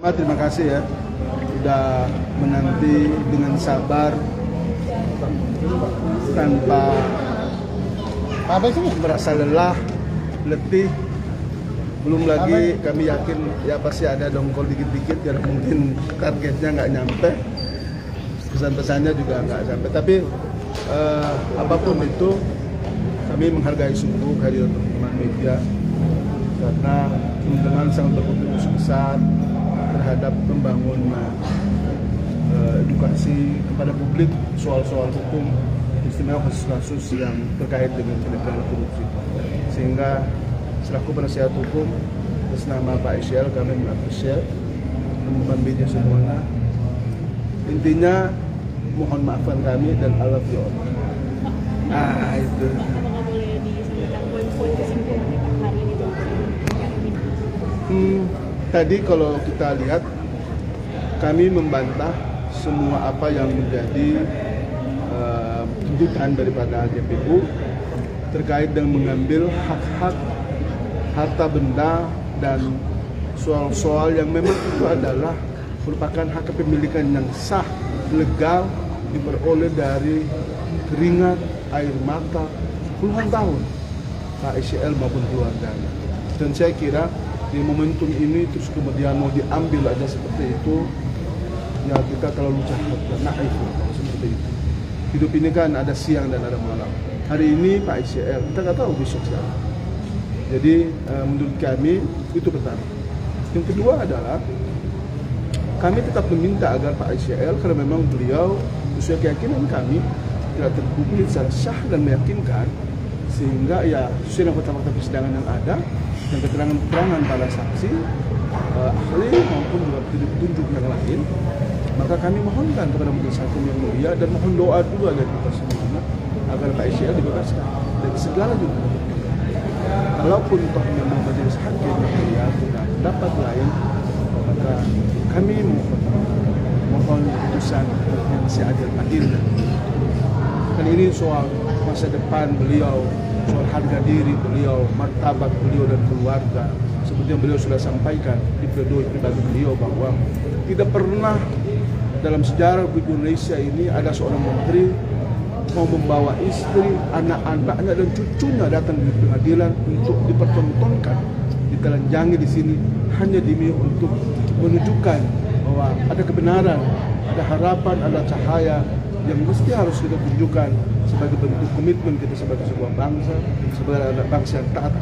Terima kasih ya, sudah menanti dengan sabar tanpa merasa lelah, letih. Belum lagi kami yakin ya pasti ada dongkol dikit-dikit yang mungkin targetnya nggak nyampe, pesan-pesannya juga nggak sampai. Tapi apapun itu kami menghargai sungguh kehadiran teman-teman media karena teman-teman sangat berkontribusi besar terhadap membangun edukasi kepada publik soal-soal hukum, istimewa kasus-kasus yang terkait dengan tindak pidana korupsi. Sehingga selaku penasihat hukum atas nama Pak ICL kami mengapresiasi teman-teman media semuanya. Intinya mohon maafkan kami dan I love you all. Itu. Apakah boleh disampaikan poin-poin kesimpulan Pak hari ini? Tadi kalau kita lihat kami membantah semua apa yang menjadi tuntutan daripada GPU terkait dengan mengambil hak-hak, harta benda dan soal-soal yang memang itu adalah merupakan hak kepemilikan yang sah, legal, diperoleh dari keringat, air mata puluhan tahun Pak ICL maupun keluarganya. Dan saya kira di momentum ini terus kemudian mau diambil aja seperti itu, ya kita terlalu jahat dan naif seperti itu. Hidup ini kan ada siang dan ada malam. Hari ini Pak ICL, kita nggak tahu besok siapa. Jadi menurut kami itu pertama. Yang kedua adalah kami tetap meminta agar Pak ICL, karena memang beliau sesuai keyakinan kami tidak terbukti secara sah dan meyakinkan, sehingga ya sesuai dengan fakta-fakta persidangan yang ada dan keterangan-keterangan para saksi, ahli maupun juga petunjuk yang lain, maka kami mohonkan kepada Majelis Hakim yang mulia dan mohon doa juga dari kita semua agar Pak ICL dibebaskan dari segala juga. Kalaupun toh memang Majelis Hakim yang mulia punya pendapat lain, maka kami mohon keputusan yang seadil-adil. Dan ini soal masa depan beliau, soal harga diri beliau, martabat beliau dan keluarga. Seperti yang beliau sudah sampaikan di pledoi pribadi beliau bahwa tidak pernah dalam sejarah Republik Indonesia ini ada seorang menteri mau membawa istri, anak-anaknya dan cucunya datang di pengadilan untuk dipertontonkan, ditelanjangi di sini hanya demi untuk menunjukkan bahwa ada kebenaran, ada harapan, ada cahaya yang mesti harus kita tunjukkan sebagai bentuk komitmen kita sebagai sebuah bangsa, sebagai anak bangsa yang taat.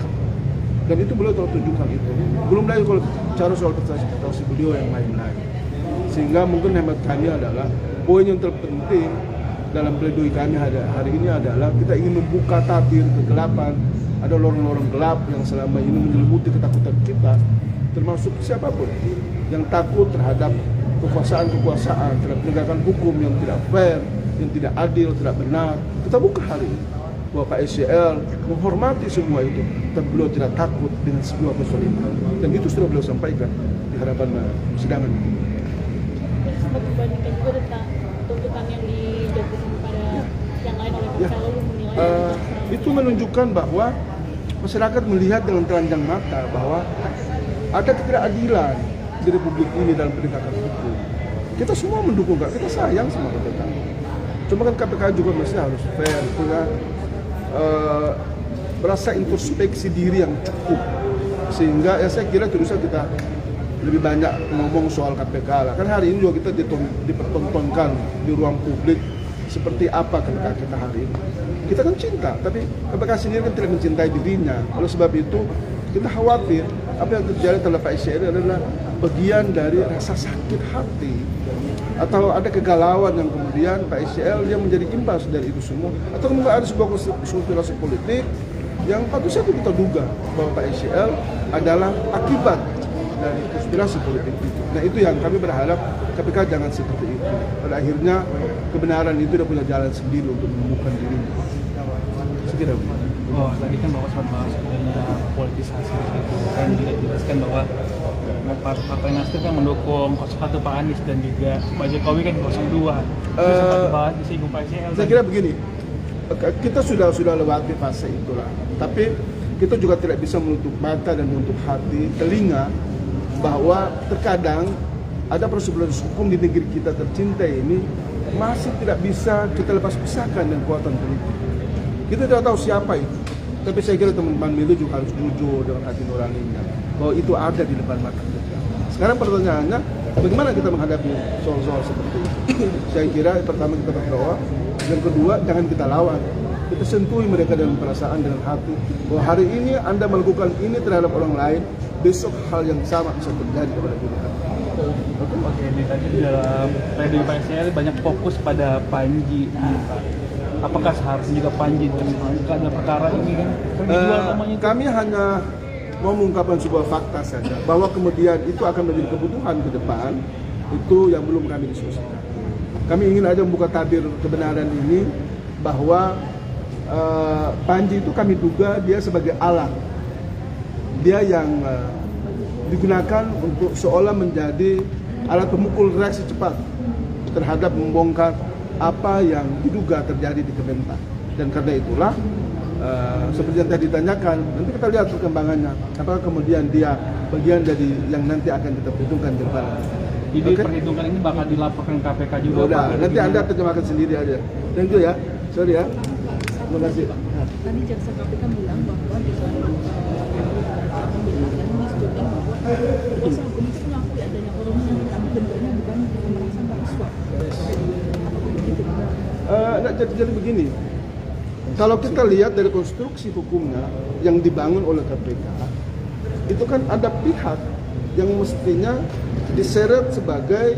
Dan itu beliau telah tunjukkan itu. Belum lagi kalau bicara soal prestasi beliau yang lain-lain. Sehingga mungkin hemat kami adalah poin yang terpenting dalam pledoi kami hari ini adalah kita ingin membuka tabir kegelapan. Ada lorong-lorong gelap yang selama ini menyelimuti ketakutan kita, termasuk siapapun yang takut terhadap kekuasaan, terhadap penegakan hukum yang tidak fair, yang tidak adil, tidak benar. Kita buka hari ini bahwa Pak ICL menghormati semua itu, dan beliau tidak takut dengan sebuah kesolidan. Dan itu sudah beliau sampaikan di hadapan persidangan. Sempat dibandingkan juga tentang tuntutan yang dijatuhkan kepada yang lain oleh Pak lalu menilai itu menunjukkan bahwa masyarakat melihat dengan telanjang mata bahwa ada ketidakadilan di Republik ini dalam penegakan hukum. Kita semua mendukung, kita sayang sama KPK. Cuma kan KPK juga mesti harus fair, punya merasa introspeksi diri yang cukup, sehingga ya saya kira terusnya kita lebih banyak ngomong soal KPK lah. Kan hari ini juga kita dipertontonkan di ruang publik seperti apa KPK kita hari ini. Kita kan cinta, tapi KPK sendiri kan tidak mencintai dirinya. Oleh sebab itu kita khawatir apa yang terjadi terhadap Pak ICL adalah bagian dari rasa sakit hati atau ada kegalauan yang kemudian Pak ICL dia menjadi imbas dari itu semua, atau mungkin ada sebuah konspirasi politik yang patut saja kita duga bahwa Pak ICL adalah akibat dari konspirasi politik itu. Nah itu yang kami berharap KPK jangan seperti itu. Pada akhirnya kebenaran itu sudah punya jalan sendiri untuk menemukan dirinya. Sekira begitu. Oh, tadi kan Bapak sempat bahas adanya politisasi itu, kan tidak dijelaskan bahwa Partai Nasdem kan mendukung 01 Pak Anies dan juga Pak Jokowi kan 02. Sempat dibahas di singgung Pak ICL. Saya kira begini, kita sudah lewati fase itulah, tapi kita juga tidak bisa menutup mata dan menutup hati, telinga, bahwa terkadang ada prosedur hukum di negeri kita tercinta ini masih tidak bisa kita lepas pisahkan dengan kekuatan politik. Kita tidak tahu siapa itu, tapi saya kira teman-teman Milu juga harus jujur dengan hati nuraninya bahwa itu ada di depan mata kita. Sekarang pertanyaannya, bagaimana kita menghadapi soal-soal seperti itu? Saya kira pertama kita berdoa, yang kedua jangan kita lawan. Kita sentuhi mereka dengan perasaan, dengan hati, bahwa hari ini Anda melakukan ini terhadap orang lain, besok hal yang sama bisa terjadi kepada diri Anda. Oke, ini tadi dalam pledoi Pak SCL banyak fokus pada Panji, Pak. Apakah seharusnya juga Panji tersangka dalam perkara ini kan? Dijual namanya itu. Kami hanya mau mengungkapkan sebuah fakta saja, bahwa kemudian itu akan menjadi kebutuhan ke depan, itu yang belum kami diskusikan. Kami ingin aja membuka tabir kebenaran ini, bahwa Panji itu kami duga dia sebagai alat, dia yang digunakan untuk seolah menjadi alat pemukul reaksi cepat terhadap membongkar apa yang diduga terjadi di Kementan. Dan karena itulah seperti yang tadi ditanyakan, nanti kita lihat perkembangannya, apakah kemudian dia bagian dari yang nanti akan kita perhitungkan ke depan. Jadi perhitungan ini bakal dilaporkan KPK juga. Udah, nanti Anda terjemahkan sendiri aja. Thank you ya, sorry ya. Terima kasih. Tadi jaksa KPK bilang bahwa di sana dan menunjukkan bahwa kuasa hukum itu mengakui adanya korban yang kami bentuknya bukan pemerasan tapi suap. Jadi begini, kalau kita lihat dari konstruksi hukumnya yang dibangun oleh KPK, itu kan ada pihak yang mestinya diseret sebagai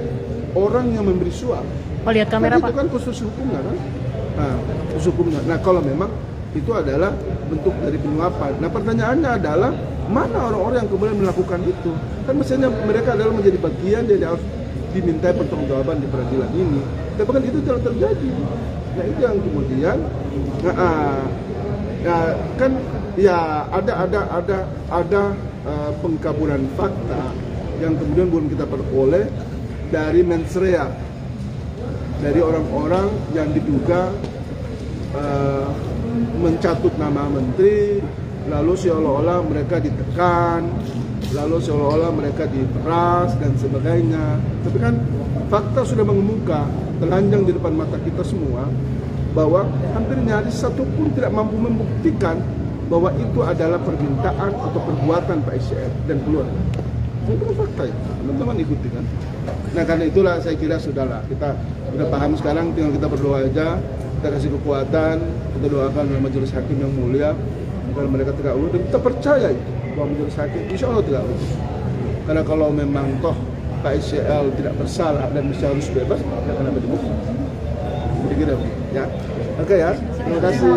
orang yang memberi suap. Oh, lihat kamera, Pak. Itu kan konstruksi hukumnya kan? Nah, konstruksi hukumnya. Nah, kalau memang itu adalah bentuk dari penyuapan. Nah, pertanyaannya adalah mana orang-orang yang kemudian melakukan itu? Kan mestinya mereka adalah menjadi bagian dari harus dimintai pertanggungjawaban di peradilan ini. Tapi kan itu tidak terjadi. Nah, itu yang kemudian kan ya ada pengkaburan fakta yang kemudian belum kita peroleh dari mens rea, dari orang-orang yang diduga mencatut nama menteri, lalu seolah-olah mereka ditekan, lalu seolah-olah mereka diperas dan sebagainya. Tapi kan fakta sudah mengemuka, telanjang di depan mata kita semua, bahwa hampir nyaris satu pun tidak mampu membuktikan bahwa itu adalah permintaan atau perbuatan Pak SCL dan keluarga. Itu kan fakta ya, teman-teman ikuti kan. Nah, karena itulah saya kira sudahlah, kita sudah paham sekarang, tinggal kita berdoa aja, kita kasih kekuatan, kita doakan oleh majelis hakim yang mulia agar mereka tidak lulus, dan kita percaya itu bahwa majelis hakim insya Allah tidak lulus. Karena kalau memang toh Pak SCL tidak bersalah dan bisa harus bebas, ya kenapa dibukti? Jadi gitu ya. Oke ya, terima kasih.